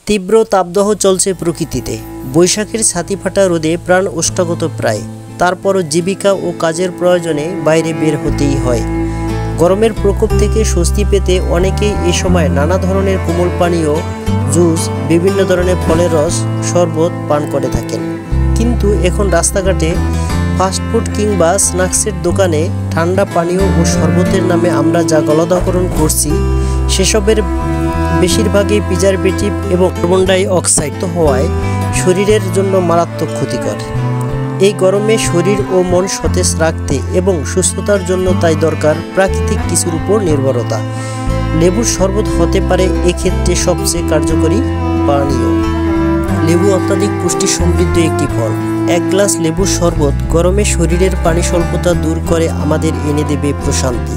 তীব্র তাপদাহ চলছে প্রকৃতিতে। বৈশাখের ছাতি ফাটা রোদে প্রাণ ওষ্ঠাগত প্রায়, তারপরও জীবিকা ও কাজের প্রয়োজনে বাইরে বের হতেই হয়। গরমের প্রকোপ থেকে স্বস্তি পেতে অনেকেই এ সময় নানা ধরনের কোমল পানীয়, জুস, বিভিন্ন ধরনের ফলের রস, শরবত পান করে থাকেন। কিন্তু এখন রাস্তাঘাটে ফাস্টফুড কিংবা স্ন্যাক্সের দোকানে ঠান্ডা পানীয় ও শরবতের নামে আমরা যা গলদাকরণ করছি, সেসবের বেশিরভাগই প্রিজারভেটিভ এবং কার্বন ডাই অক্সাইড হওয়ায় শরীরের জন্য মারাত্মক ক্ষতিকর। এই গরমে শরীর ও মন সতেজ রাখতে এবং সুস্থতার জন্য তাই দরকার প্রাকৃতিক কিছুর উপর নির্ভরতা। লেবুর শরবত হতে পারে এক্ষেত্রে সবচেয়ে কার্যকরী পানীয়। লেবু অত্যাধিক পুষ্টি সমৃদ্ধ একটি ফল। এক গ্লাস লেবুর শরবত গরমে শরীরের পানি স্বল্পতা দূর করে আমাদের এনে দেবে প্রশান্তি।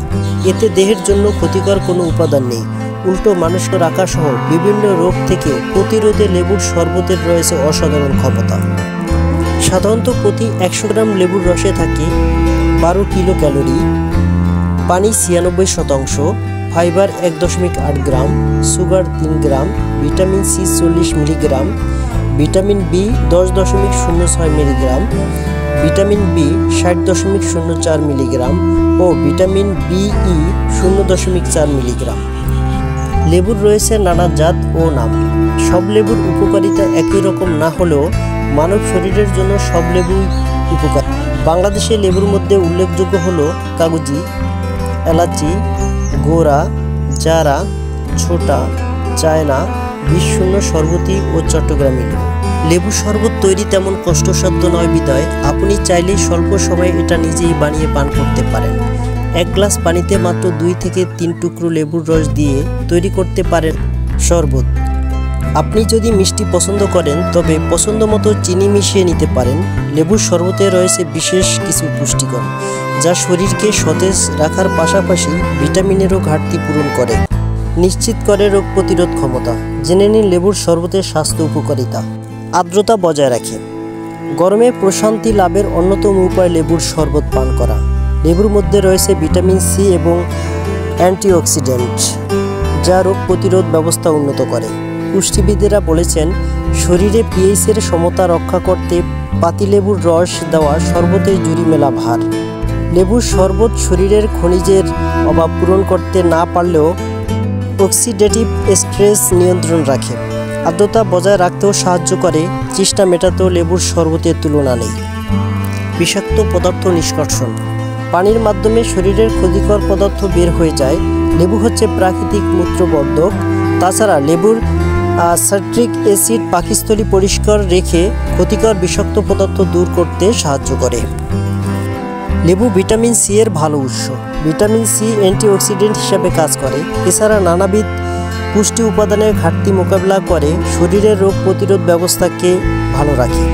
এতে দেহের জন্য ক্ষতিকর কোনো উপাদান নেই, উল্টো মানুষকে রাখা সহ বিভিন্ন রোগ থেকে প্রতিরোধে লেবুর শরবতের রয়েছে অসাধারণ ক্ষমতা। সাধারণত প্রতি 100 গ্রাম লেবুর রসে থাকে 12 কিলো ক্যালোরি, পানি 96%, ফাইবার 1.8 গ্রাম, সুগার 3 গ্রাম, vitamin C 40 milligram, vitamin B 10.06 milligram, vitamin B 60.04 milligram ও ভিটামিন বিই 0.4 মিলিগ্রাম। লেবুর রয়েছে নানা জাত ও নাম। সব লেবুর উপকারিতা একই রকম না হলেও মানব শরীরের জন্য সব লেবুই উপকারী। বাংলাদেশে লেবুর মধ্যে উল্লেখযোগ্য হলো কাগজি, এলাচি, গোরা, জারা, ছোটা, চায়না, বিষ শূন্য শরবতী ও চট্টগ্রামী লেবু। লেবু শরবত তৈরি তেমন কষ্টসাধ্য নয় বিধায় আপনি চাইলেই স্বল্প সময়ে এটা নিজেই বানিয়ে পান করতে পারেন। এক গ্লাস পানিতে মাত্র 2 থেকে 3 টুকরো লেবুর রস দিয়ে তৈরি করতে পারেন শরবত। আপনি যদি মিষ্টি পছন্দ করেন তবে পছন্দ মতো চিনি মিশিয়ে নিতে পারেন। লেবুর শরবতে রয়েছে বিশেষ কিছু পুষ্টিকর যা শরীরকে সতেজ রাখার পাশাপাশি ভিটামিনেরও ঘাটতি পূরণ করে, নিশ্চিত করে রোগ প্রতিরোধ ক্ষমতা। জেনে নিন লেবুর শরবতের স্বাস্থ্য উপকারিতা। আর্দ্রতা বজায় রাখে। গরমে প্রশান্তি লাভের অন্যতম উপায় লেবুর শরবত পান করা। লেবুর মধ্যে রয়েছে ভিটামিন সি এবং অ্যান্টিঅক্সিডেন্ট যা রোগ প্রতিরোধ ব্যবস্থা উন্নত করে। পুষ্টিবিদেরা বলেছেন শরীরে পিএইচের সমতা রক্ষা করতে পাতিলেবুর রস দেওয়া শরবতের জুড়ি মেলা ভার। লেবুর শরবত শরীরের খনিজের অভাব পূরণ করতে না পারলেও অক্সিডেটিভ স্ট্রেস নিয়ন্ত্রণ রাখে। আর্দ্রতা বজায় রাখতেও সাহায্য করে। তৃষ্ণা মেটাতেও লেবুর শরবতের তুলনা নেই। বিষাক্ত পদার্থ নিষ্কাশন। পানির মাধ্যমে শরীরের ক্ষতিকর পদার্থ বের হয়ে যায়। লেবু হচ্ছে প্রাকৃতিক মূত্রবর্ধক। তাছাড়া লেবুর সাইট্রিক অ্যাসিড পাকস্থলী পরিষ্কার রেখে ক্ষতিকর বিষাক্ত পদার্থ দূর করতে সাহায্য করে। লেবু ভিটামিন সি এর ভালো উৎস। ভিটামিন সি অ্যান্টিঅক্সিডেন্ট হিসেবে কাজ করে। এছাড়া নানাবিধ পুষ্টি উপাদানের ঘাটতি মোকাবিলা করে শরীরের রোগ প্রতিরোধ ব্যবস্থাকে ভালো রাখে।